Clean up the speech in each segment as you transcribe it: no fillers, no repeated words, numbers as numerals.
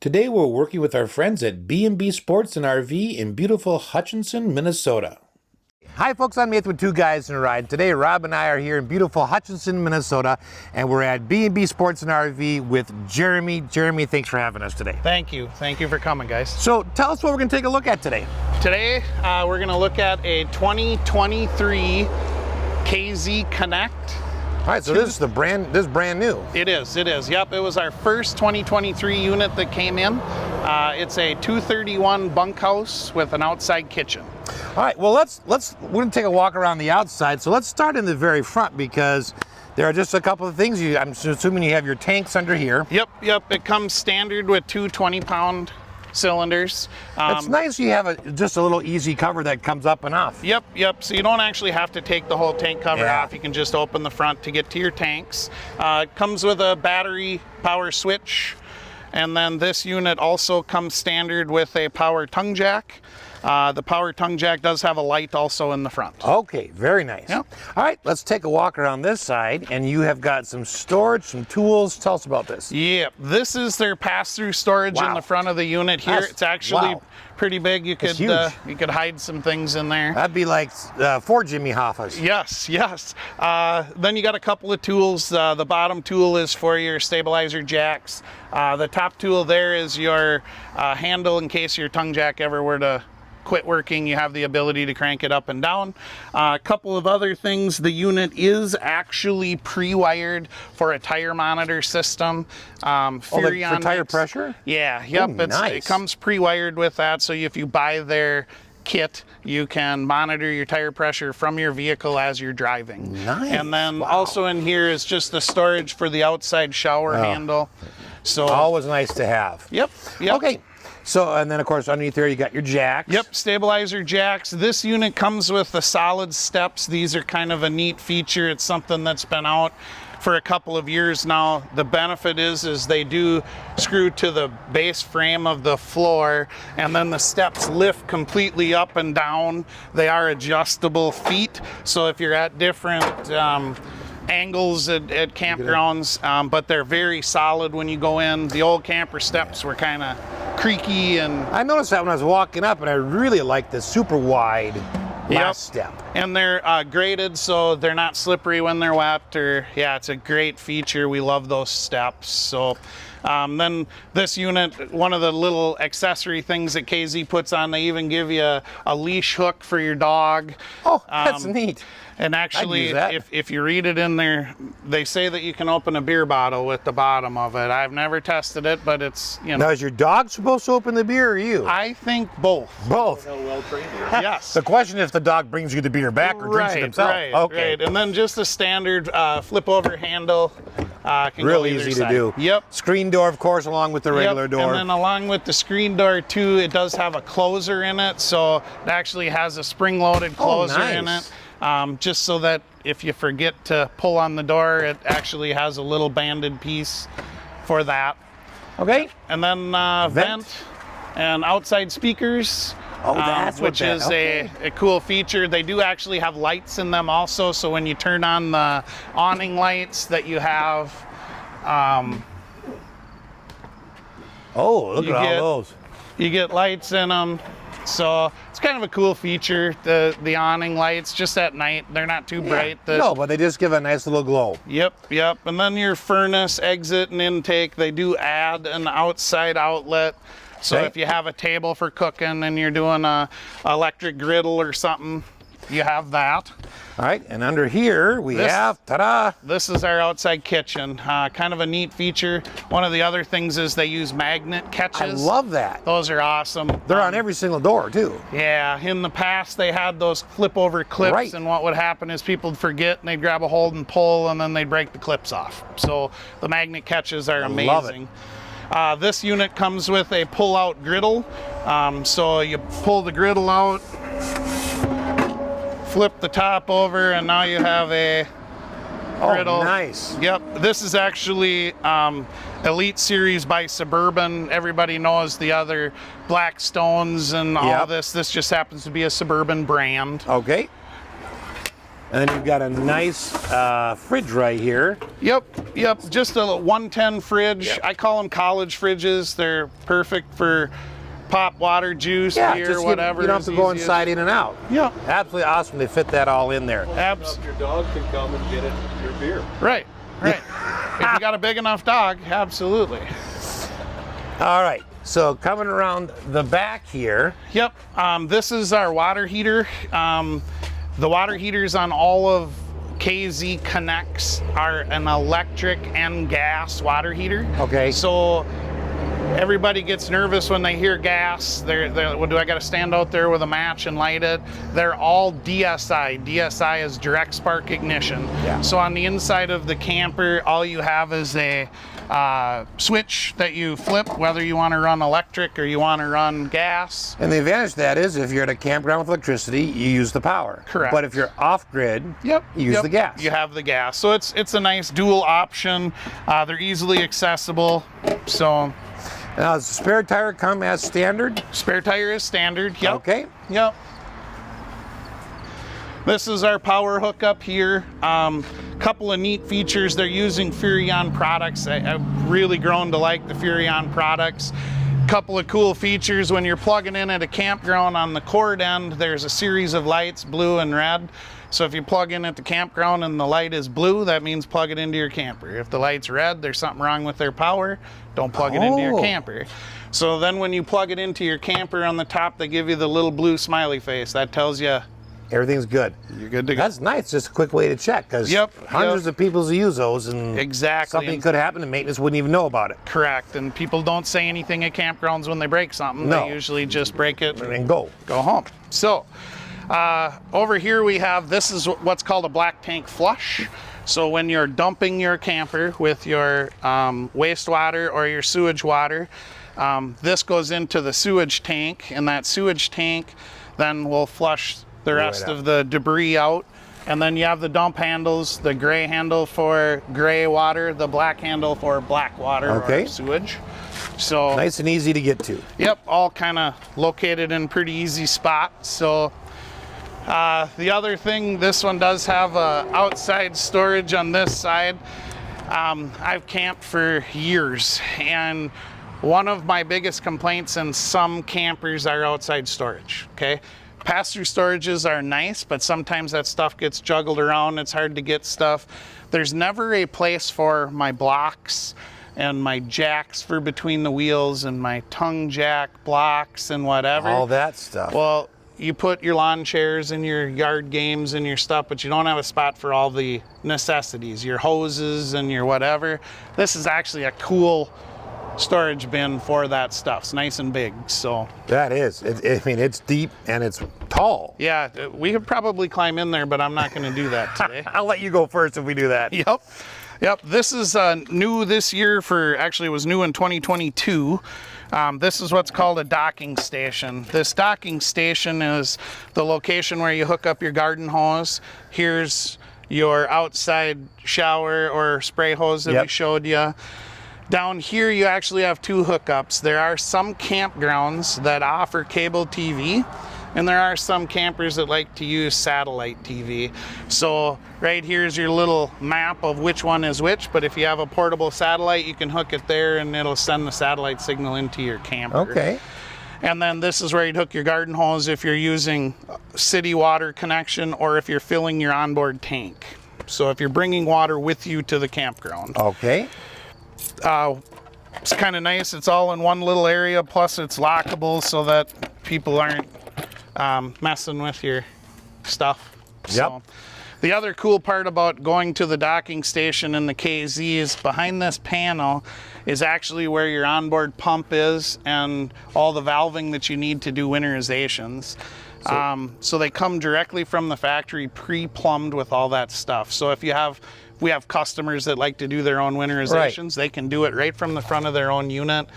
Today we're working with our friends at B&B Sports and RV in beautiful Hutchinson, Minnesota. Hi folks, I'm Nate with Two Guys in a Ride. Today Rob and I are here in beautiful Hutchinson, Minnesota, and we're at B&B Sports and RV with Jeremy. Jeremy, thanks for having us today. Thank you for coming, guys. So tell us what we're going to take a look at today. Today we're going to look at a 2023 KZ Connect. All right, so this is brand new. It is. Yep, it was our first 2023 unit that came in. It's a 231 bunkhouse with an outside kitchen. All right, well we're gonna take a walk around the outside. So let's start in the very front because there are just a couple of things. I'm assuming you have your tanks under here. Yep. It comes standard with two 20-pound cylinders. It's nice you have just a little easy cover that comes up and off. Yep. So you don't actually have to take the whole tank cover off. You can just open the front to get to your tanks. It comes with a battery power switch, and then this unit also comes standard with a power tongue jack. The power tongue jack does have a light also in the front. Okay, very nice. Yep. All right, let's take a walk around this side, and you have got some storage, some tools. Tell us about this. Yep, this is their pass-through storage in the front of the unit here. It's actually pretty big. You could hide some things in there. That'd be like 4 Jimmy Hoffas. Yes. Then you got a couple of tools. The bottom tool is for your stabilizer jacks. The top tool there is your handle in case your tongue jack ever were to quit working. You have the ability to crank it up and down. A couple of other things. The unit is actually pre-wired for a tire monitor system. For tire pressure? Yeah. Yep. Nice. It comes pre-wired with that. So if you buy their kit, you can monitor your tire pressure from your vehicle as you're driving. Nice. And then also in here is just the storage for the outside shower handle. So always nice to have. Yep. Okay. So, and then of course underneath there you got your jacks. Yep, stabilizer jacks. This unit comes with the solid steps. These are kind of a neat feature. It's something that's been out for a couple of years now. The benefit is they do screw to the base frame of the floor, and then the steps lift completely up and down. They are adjustable feet, so if you're at different angles at campgrounds, but they're very solid when you go in. The old camper steps were kind of creaky, and I noticed that when I was walking up, and I really like the super wide last step. And they're graded so they're not slippery when they're wet. It's a great feature. We love those steps. So then this unit, one of the little accessory things that KZ puts on, they even give you a leash hook for your dog. Oh, that's neat. And actually, if you read it in there, they say that you can open a beer bottle with the bottom of it. I've never tested it, but it's, Now, is your dog supposed to open the beer or you? I think both. Both? Yes. The question is if the dog brings you the beer back or drinks it himself. Right. And then just a standard flip over handle. Can Real go either easy side. to do. Yep. Screen door, of course, along with the regular door. And then along with the screen door too, it does have a closer in it. So it actually has a spring-loaded closer in it. Just so that if you forget to pull on the door, it actually has a little banded piece for that. Okay. And then vent and outside speakers. Oh, that's which is a cool feature. They do actually have lights in them also, so when you turn on the awning lights that you have, look at all those. You get lights in them. So it's kind of a cool feature, the awning lights, just at night. They're not too bright. No, but they just give a nice little glow. Yep. And then your furnace exit and intake, they do add an outside outlet. So if you have a table for cooking and you're doing a electric griddle or something, you have that. All right, and under here we have, ta-da! This is our outside kitchen. Kind of a neat feature. One of the other things is they use magnet catches. I love that. Those are awesome. They're on every single door too. Yeah, in the past they had those flip over clips, and what would happen is people would forget and they'd grab a hold and pull and then they'd break the clips off. So the magnet catches are amazing. Love it. This unit comes with a pull-out griddle. So you pull the griddle out, flip the top over, and now you have a griddle. Oh, nice. Yep. This is actually Elite Series by Suburban. Everybody knows the other Blackstones and all this. This just happens to be a Suburban brand. Okay. And then you've got a nice fridge right here. Yep. Just a 110 fridge. Yep. I call them college fridges. They're perfect for pop, water, juice, beer, just whatever. You don't have to go inside, in and out. Yeah. Absolutely awesome. They fit that all in there. Your dog can come and get your beer. Right. If you got a big enough dog, absolutely. All right. So coming around the back here. Yep. This is our water heater. The water heaters on all of KZ Connects are an electric and gas water heater. Okay. So everybody gets nervous when they hear gas. They're well, do I got to stand out there with a match and light it? They're all DSI. DSI is direct spark ignition. Yeah. So on the inside of the camper, all you have is a switch that you flip, whether you want to run electric or you want to run gas. And the advantage of that is if you're at a campground with electricity, you use the power. Correct. But if you're off grid, you use the gas. You have the gas. So it's a nice dual option. They're easily accessible. So Now, does the spare tire come as standard? spare tire is standard. Yep. Okay. Yep. This is our power hookup here. Couple of neat features. They're using Furrion products. I've really grown to like the Furrion products. Couple of cool features. When you're plugging in at a campground, on the cord end, there's a series of lights, blue and red. So if you plug in at the campground and the light is blue, that means plug it into your camper. If the light's red, there's something wrong with their power. Don't plug it into your camper. So then when you plug it into your camper, on the top, they give you the little blue smiley face. That tells you Everything's good. you're good to go. That's nice. Just a quick way to check, because hundreds of people use those, and something could happen and maintenance wouldn't even know about it. Correct. And people don't say anything at campgrounds when they break something. No. They usually just break it And then go. home. So over here we have, this is what's called a black tank flush. So when you're dumping your camper with your wastewater or your sewage water, this goes into the sewage tank, and that sewage tank then will flush the rest of the debris out. And then you have the dump handles, the gray handle for gray water, the black handle for black water or sewage. So Nice and easy to get to. yep, all kind of located in pretty easy spots. So the other thing, this one does have outside storage on this side. I've camped for years, and one of my biggest complaints in some campers are outside storage. Okay, pass-through storages are nice, but sometimes that stuff gets juggled around. It's hard to get stuff. There's never a place for my blocks and my jacks for between the wheels and my tongue jack blocks and whatever. All that stuff. Well, you put your lawn chairs and your yard games and your stuff, but you don't have a spot for all the necessities, your hoses and your whatever. This is actually a cool storage bin for that stuff. It's nice and big. So That is. I mean, it's deep and it's tall. yeah, we could probably climb in there, but I'm not going to do that today. I'll let you go first if we do that. Yep. This is new this year. Actually, it was new in 2022. This is what's called a docking station. This docking station is the location where you hook up your garden hose. Here's your outside shower or spray hose that we showed you. Down here, you actually have two hookups. There are some campgrounds that offer cable TV, and there are some campers that like to use satellite TV. So right here is your little map of which one is which, but if you have a portable satellite, you can hook it there and it'll send the satellite signal into your camper. Okay. And then this is where you'd hook your garden hose if you're using city water connection or if you're filling your onboard tank. So if you're bringing water with you to the campground. Okay. It's kind of nice. It's all in one little area, plus it's lockable so that people aren't messing with your stuff. So, the other cool part about going to the docking station in the KZ is behind this panel is actually where your onboard pump is and all the valving that you need to do winterizations. So they come directly from the factory pre-plumbed with all that stuff. So if we have customers that like to do their own winterizations, they can do it right from the front of their own unit.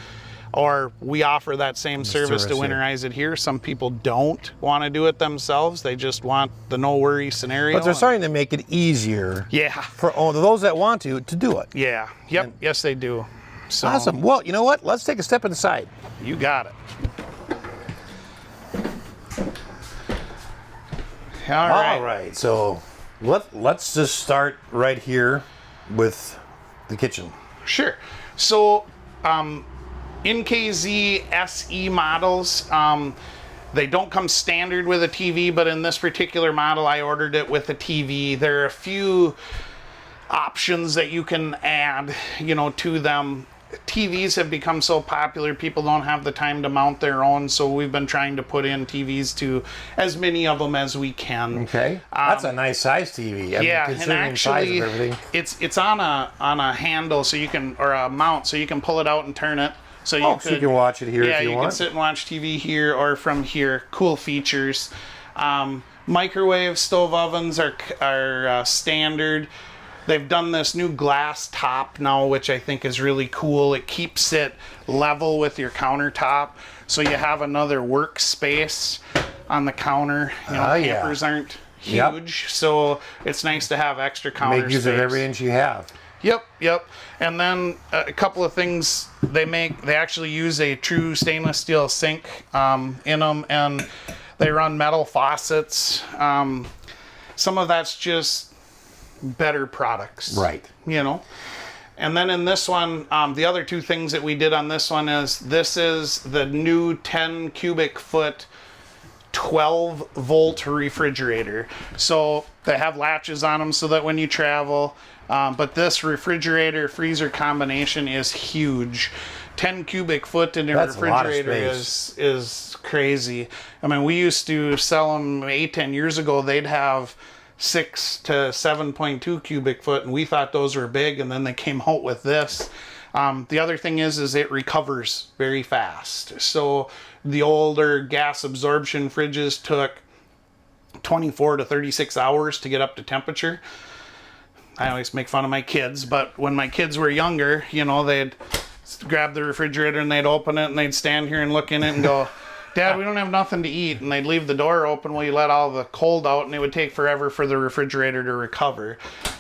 Or we offer that same service to winterize it here. Some people don't want to do it themselves. They just want the no worry scenario. But they're starting to make it easier for those that want to do it. Yeah. Yep. Yes, they do. So, awesome. Well, you know what? Let's take a step inside. You got it. All right. All right. So Let's just start right here with the kitchen. Sure. So, NKZ SE models, they don't come standard with a TV, but in this particular model, I ordered it with a TV. There are a few options that you can add, to them. TVs have become so popular, people don't have the time to mount their own, so we've been trying to put in TVs to as many of them as we can. Okay, that's a nice size TV. And actually, it's on a handle, so you can, or a mount, so you can pull it out and turn it. So you can watch it here if you want. Yeah, you can sit and watch TV here or from here. Cool features. Microwave stove ovens are standard. They've done this new glass top now, which I think is really cool. It keeps it level with your countertop, so you have another workspace on the counter. Campers aren't huge, so it's nice to have extra counter space. Make use of every inch you have. Yep. And then a couple of things they make. They actually use a true stainless steel sink in them, and they run metal faucets. Some of that's just better products, right? And then in this one, the other two things that we did on this one is the new 10 cubic foot 12 volt refrigerator. So they have latches on them so that when you travel, but this refrigerator freezer combination is huge. 10 cubic foot in a refrigerator is crazy. I mean, we used to sell them 8-10 years ago. They'd have 6 to 7.2 cubic foot, and we thought those were big, and then they came out with this. The other thing is it recovers very fast. So the older gas absorption fridges took 24 to 36 hours to get up to temperature. I always make fun of my kids, but when my kids were younger, they'd grab the refrigerator and they'd open it and they'd stand here and look in it and go, Dad, we don't have nothing to eat. And they'd leave the door open while you let all the cold out, and it would take forever for the refrigerator to recover.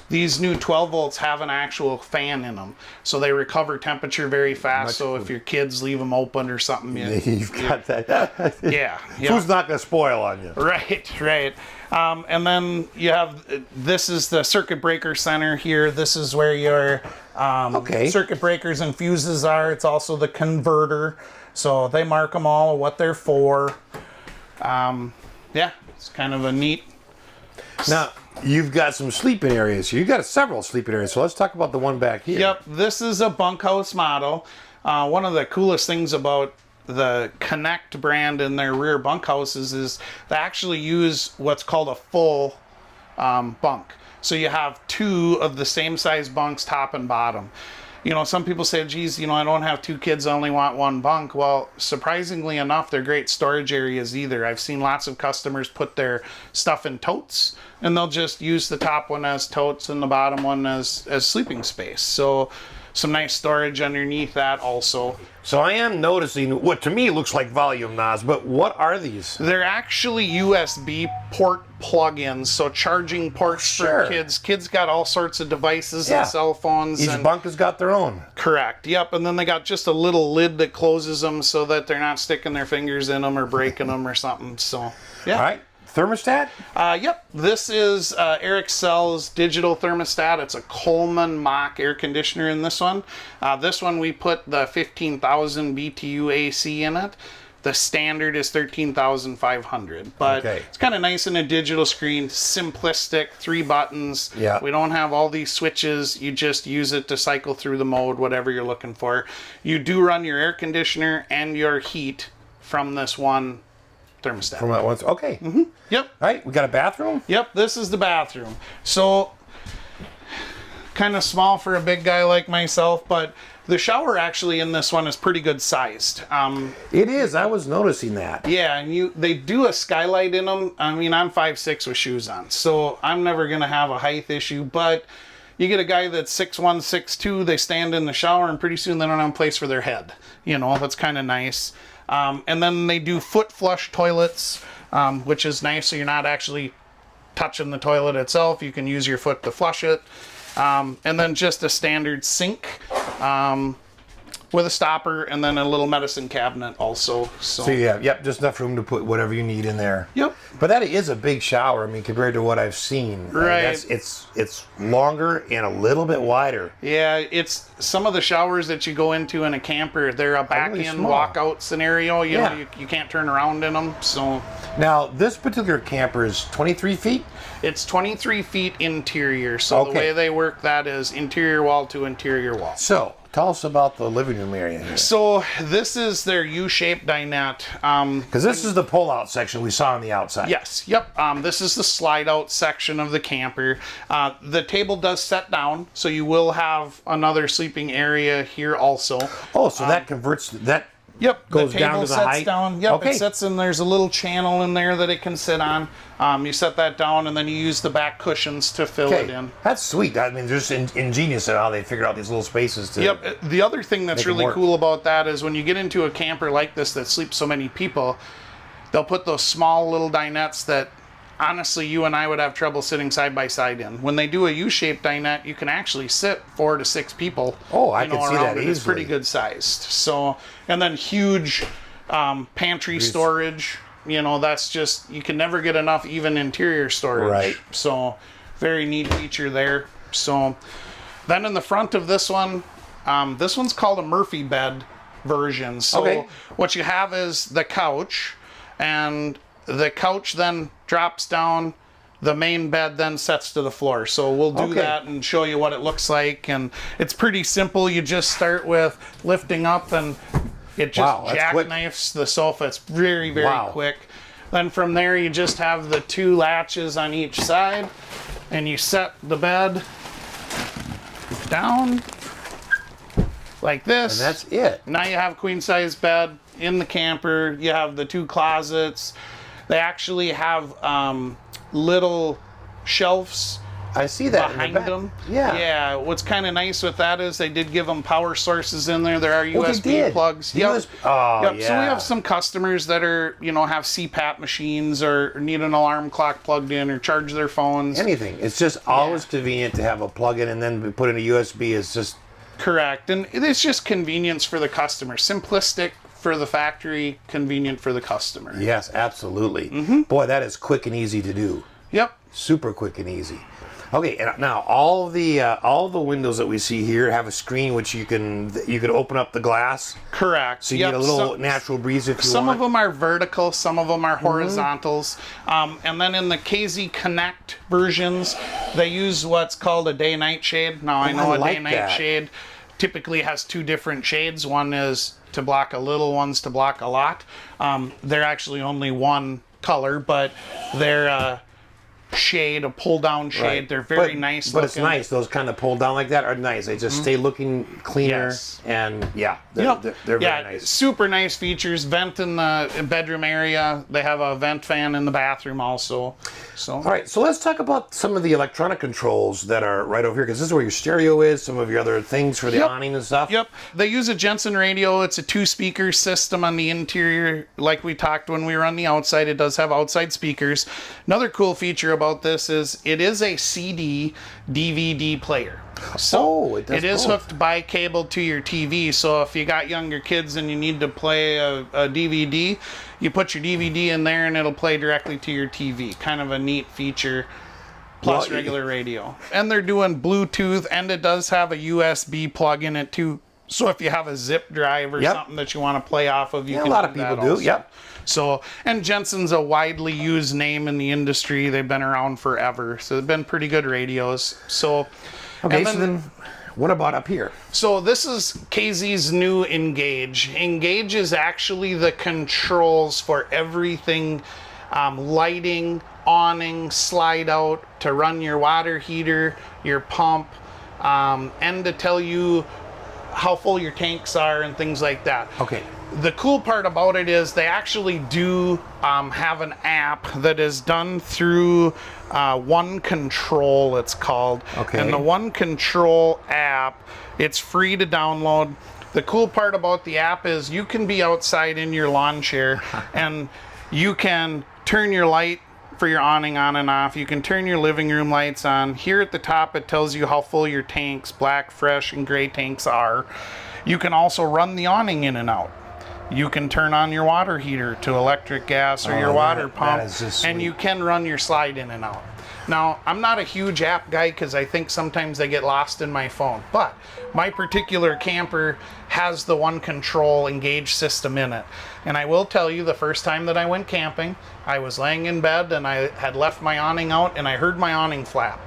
These new 12 volts have an actual fan in them, so they recover temperature very fast. So if your kids leave them open or something, you've got that. Yeah. Food's not going to spoil on you. Right. And then you have, this is the circuit breaker center here. This is where your circuit breakers and fuses are. It's also the converter. So they mark them all what they're for. It's kind of a neat. Now, you've got some sleeping areas. You've got several sleeping areas. So let's talk about the one back here. Yep, this is a bunkhouse model. One of the coolest things about the Connect brand in their rear bunkhouses is they actually use what's called a full bunk. So you have two of the same size bunks, top and bottom. Some people say, geez, I don't have two kids, I only want one bunk. Well, surprisingly enough, they're great storage areas either. I've seen lots of customers put their stuff in totes, and they'll just use the top one as totes and the bottom one as sleeping space. So some nice storage underneath that also. So I am noticing what to me looks like volume knobs, but what are these? They're actually USB port plug-ins, so charging ports for kids. Kids got all sorts of devices and cell phones. Each bunk has got their own. Correct, yep, and then they got just a little lid that closes them so that they're not sticking their fingers in them or breaking them or something, so yeah. All right. Thermostat? Yep. This is Airxcel's digital thermostat. It's a Coleman Mach air conditioner in this one. This one we put the 15,000 BTU AC in it. The standard is 13,500. But it's kind of nice in a digital screen, simplistic, 3 buttons. Yeah. We don't have all these switches. You just use it to cycle through the mode, whatever you're looking for. You do run your air conditioner and your heat from this one thermostat. From that one. Okay. Mm-hmm. Yep. All right. We got a bathroom? Yep. This is the bathroom. So kind of small for a big guy like myself, but the shower actually in this one is pretty good sized. It is. I was noticing that. Yeah, and they do a skylight in them. I mean, I'm 5'6" with shoes on, so I'm never going to have a height issue, but you get a guy that's 6'1", 6'2", they stand in the shower, and pretty soon they don't have a place for their head. That's kind of nice. And then they do foot flush toilets, which is nice, so you're not actually touching the toilet itself. You can use your foot to flush it. And then just a standard sink. with a stopper and then a little medicine cabinet also. So you have, yep, just enough room to put whatever you need in there. Yep. But that is a big shower, I mean, compared to what I've seen. Right. It's longer and a little bit wider. Yeah, it's some of the showers that you go into in a camper, they're a back-in really small. walkout scenario. You Yeah. know, you can't turn around in them, so... Now, this particular camper is 23 feet? It's 23 feet interior, so Okay. the way they work that is interior wall to interior wall. So, tell us about the living room area here. So this is their U-shaped dinette. Because this is the pull-out section we saw on the outside. Yes, yep. This is the slide-out section of the camper. The table does set down, so you will have another sleeping area here also. Oh, so that converts, that Yep, goes the down table to the sets height? down. Yep, Okay. it sets and there's a little channel in there that it can sit on. You set that down and then you use the back cushions to fill it in. That's sweet. I mean, just ingenious at how they figured out these little spaces to... Yep. The other thing that's Make 'em really work. cool about that is when you get into a camper like this that sleeps so many people, they'll put those small little dinettes that honestly you and I would have trouble sitting side by side in. When they do a U-shaped dinette, you can actually sit 4 to 6 people. Oh, I can see around that it. It's pretty easily. good sized. So, and then huge pantry storage. You know, that's just, you can never get enough even interior storage. Right. So, very neat feature there. So, then in the front of this one's called a Murphy bed version. So, Okay. what you have is the couch, and the couch then drops down. The main bed then sets to the floor. So we'll do Okay. that and show you what it looks like. And it's pretty simple. You just start with lifting up and it just Wow, that's quick. jackknifes the sofa. It's very, very Wow. quick. Then from there, you just have the 2 latches on each side and you set the bed down like this. And that's it. Now you have a queen size bed in the camper. You have the 2 closets. They actually have little shelves I see that in behind the back. them. Yeah. Yeah. What's kind of nice with that is they did give them power sources in there. There are Oh, they USB did. plugs. The USB Oh, Yep. yeah. So we have some customers that are, have CPAP machines or need an alarm clock plugged in or charge their phones. Anything. It's just always convenient to have a plug-in and then put in a USB. Is just... Correct. And it's just convenience for the customer. Simplistic for the factory, convenient for the customer. Yes, absolutely. Mm-hmm. Boy, that is quick and easy to do. Yep. Super quick and easy. Okay, and now all the windows that we see here have a screen which you can open up the glass, Correct. so you Yep. get a little natural breeze if you Some want. of them are vertical, some of them are Mm-hmm. horizontals. And then in the KZ Connect versions, they use what's called a day-night shade. Now, I know I a like day-night that. shade typically has 2 different shades. One is to block a little, one's to block a lot. They're actually only one color, but they're shade, a pull-down shade. Right. They're very But- nice But looking. it's nice. Those kind of pull down like that are nice. They just stay looking cleaner, Yes. and yeah, they're, Yep. they're yeah, very nice. super nice features. Vent in the bedroom area. They have a vent fan in the bathroom also. So All right, so let's talk about some of the electronic controls that are right over here, because this is where your stereo is, some of your other things for the Yep. awning and stuff. Yep. They use a Jensen radio. It's a 2-speaker system on the interior. Like we talked when we were on the outside, it does have outside speakers. Another cool feature about this is it is a CD DVD player. Oh, it does It is both. hooked by cable to your TV. So if you got younger kids and you need to play a DVD, you put your DVD in there and it'll play directly to your TV. Kind of a neat feature. Plus Well, regular radio. And they're doing Bluetooth, and it does have a USB plug in it too. So if you have a zip drive or Yep. something that you want to play off of, you Yeah, can a lot of do that people do, also. yep. So, and Jensen's a widely used name in the industry. They've been around forever. So they've been pretty good radios. So, Okay, and so then what about up here? so this is KZ's new Engage. Engage is actually the controls for everything, lighting, awning, slide out, to run your water heater, your pump, and to tell you how full your tanks are and things like that. Okay. The cool part about it is they actually do have an app that is done through One Control, it's called. Okay. And the One Control app, it's free to download. The cool part about the app is you can be outside in your lawn chair and you can turn your light for your awning on and off. You can turn your living room lights on. Here at the top, it tells you how full your tanks, black, fresh, and gray tanks are. You can also run the awning in and out. You can turn on your water heater to electric gas or your water pump, that is just and sweet. you can run your slide in and out. Now, I'm not a huge app guy because I think sometimes they get lost in my phone, but my particular camper has the One Control Engage system in it. And I will tell you, the first time that I went camping, I was laying in bed and I had left my awning out and I heard my awning flap.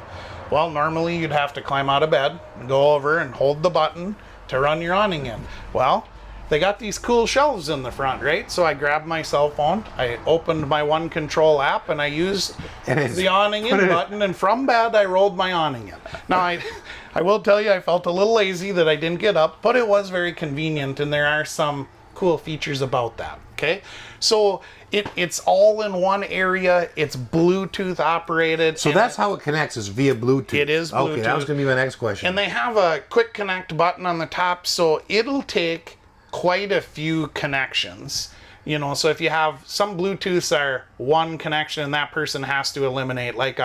Well, normally you'd have to climb out of bed and go over and hold the button to run your awning in. Well, they got these cool shelves in the front, right? So I grabbed my cell phone, I opened my One Control app, and I used the awning in button, and from bed I rolled my awning in. Now, I will tell you, I felt a little lazy that I didn't get up, but it was very convenient, and there are some cool features about that, okay? So it's all in one area, it's Bluetooth operated. So that's how it connects, is via Bluetooth. It is Bluetooth. Okay, that was going to be my next question. And they have a quick connect button on the top, so it'll take quite a few connections. You know, so if you have some Bluetooths are one connection and that person has to eliminate, like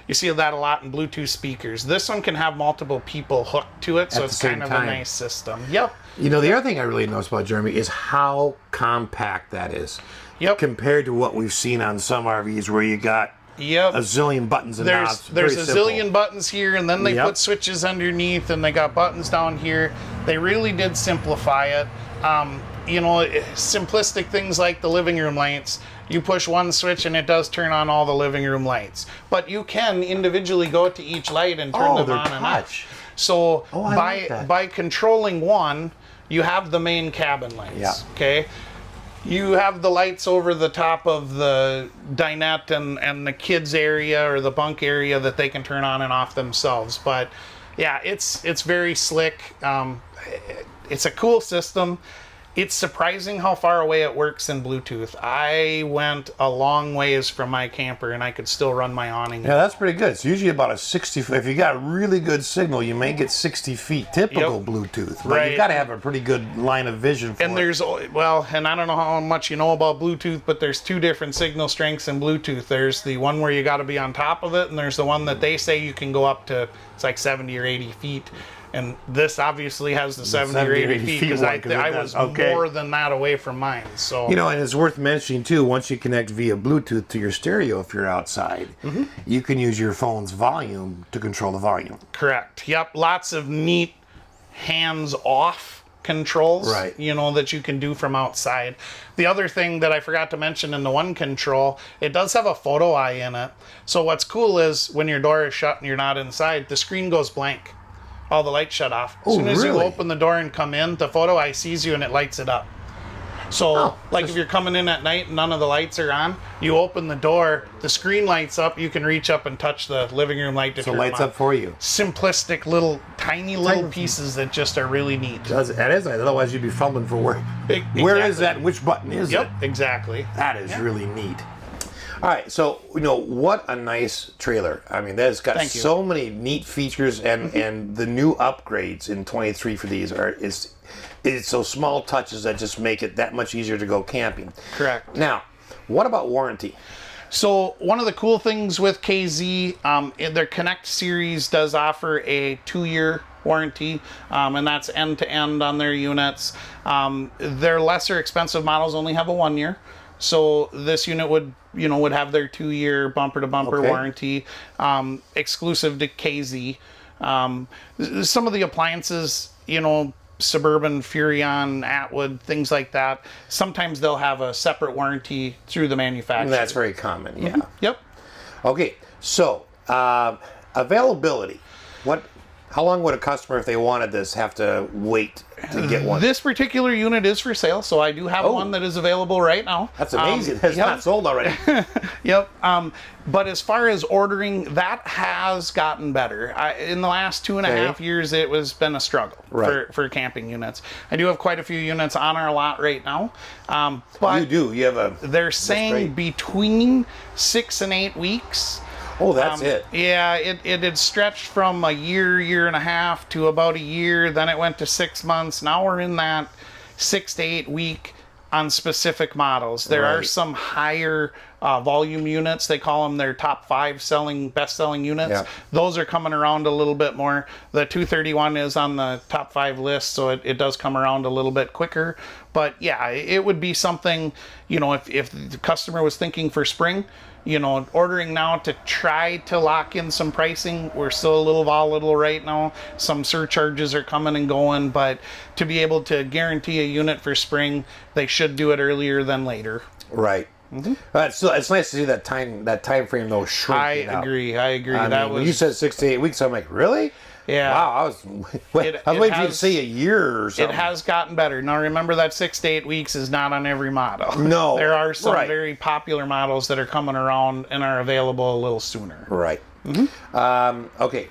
you see that a lot in Bluetooth speakers. This one can have multiple people hooked to it, so it's kind of a nice system. Yep. You know, the other thing I really noticed about Jeremy is how compact that is. Yep. Compared to what we've seen on some RVs where you got a zillion buttons and knobs. There's a zillion buttons here, and then they put switches underneath, and they got buttons down here. They really did simplify it. You know, simplistic things like the living room lights. You push one switch and it does turn on all the living room lights. But you can individually go to each light and turn them on and off. So by controlling one, you have the main cabin lights. Yeah. Okay. You have the lights over the top of the dinette and the kids area or the bunk area that they can turn on and off themselves. But yeah, it's very slick. It's a cool system. It's surprising how far away it works in Bluetooth. I went a long ways from my camper and I could still run my awning. Yeah, that's pretty good. It's usually about a 60. If you got a really good signal, you may get 60 feet. Typical Bluetooth. But right. You've got to have a pretty good line of vision for and it. And I don't know how much you know about Bluetooth, but there's two different signal strengths in Bluetooth. There's the one where you got to be on top of it, and there's the one that they say you can go up to, it's like 70 or 80 feet. And this obviously has the 70 or 80 feet because I was more than that away from mine. So you know, and it's worth mentioning too, once you connect via Bluetooth to your stereo if you're outside, you can use your phone's volume to control the volume. Correct. Yep. Lots of neat hands-off controls, you know, that you can do from outside. The other thing that I forgot to mention in the One Control, it does have a photo eye in it. So what's cool is when your door is shut and you're not inside, the screen goes blank. All the lights shut off. As soon as you open the door and come in, the photo eye sees you and it lights it up. So, if you're coming in at night and none of the lights are on, you open the door, the screen lights up, you can reach up and touch the living room light to turn it on. So it lights up for you. Simplistic little, tiny little pieces that just are really neat. That is nice. Otherwise you'd be fumbling for where is that? Which button is it? Yep, exactly. That is really neat. All right, so, you know, what a nice trailer. I mean, that's got so many neat features, and the new upgrades in 23 for these it's those small touches that just make it that much easier to go camping. Correct. Now, what about warranty? So one of the cool things with KZ, their Connect series does offer a 2-year warranty, and that's end-to-end on their units. Their lesser expensive models only have a 1 year. So this unit would have their 2-year bumper-to-bumper warranty, exclusive to KZ. Some of the appliances, you know, Suburban, Furrion, Atwood, things like that, sometimes they'll have a separate warranty through the manufacturer. That's very common, yeah. Yep. Okay, so availability. How long would a customer, if they wanted this, have to wait to get one? This particular unit is for sale, so I do have one that is available right now. That's amazing. It's not sold already. Yep. But as far as ordering, that has gotten better. In the last 2.5 years, it was been a struggle for camping units. I do have quite a few units on our lot right now. But you do. You have they're saying between 6 and 8 weeks. Oh, that's it. Yeah, it had stretched from a year and a half to about a year. Then it went to 6 months. Now we're in that 6 to 8 week. on specific models. There are Right. some higher volume units. They call them their top 5 best selling units. Yeah. Those are coming around a little bit more. The 231 is on the top 5 list, so it does come around a little bit quicker. But yeah, it would be something, you know, if the customer was thinking for spring, you know, ordering now to try to lock in some pricing. We're still a little volatile right now. Some surcharges are coming and going, but to be able to guarantee a unit for spring, they should do it earlier than later. Right. So it's nice to see that time frame though shrinking. I agree. I mean, when you said 6 to 8 weeks, I'm like, really? Yeah. Wow, I was waiting for you to say a year or something. It has gotten better. Now remember that 6 to 8 weeks is not on every model. No. There are some Right. very popular models that are coming around and are available a little sooner. Right. Okay.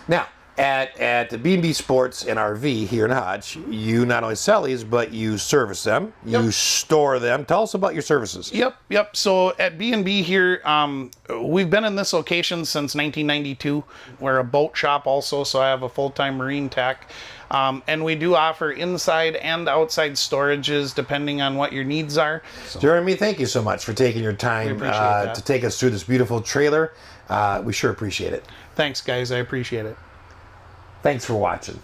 Now, at B&B Sports and RV here in Hodge, you not only sell these, but you service them. Yep. You store them. Tell us about your services. Yep. So at B&B here, we've been in this location since 1992. We're a boat shop also, so I have a full-time marine tech. And we do offer inside and outside storages depending on what your needs are. Jeremy, thank you so much for taking your time appreciate that. to take us through this beautiful trailer. We sure appreciate it. Thanks, guys. I appreciate it. Thanks for watching.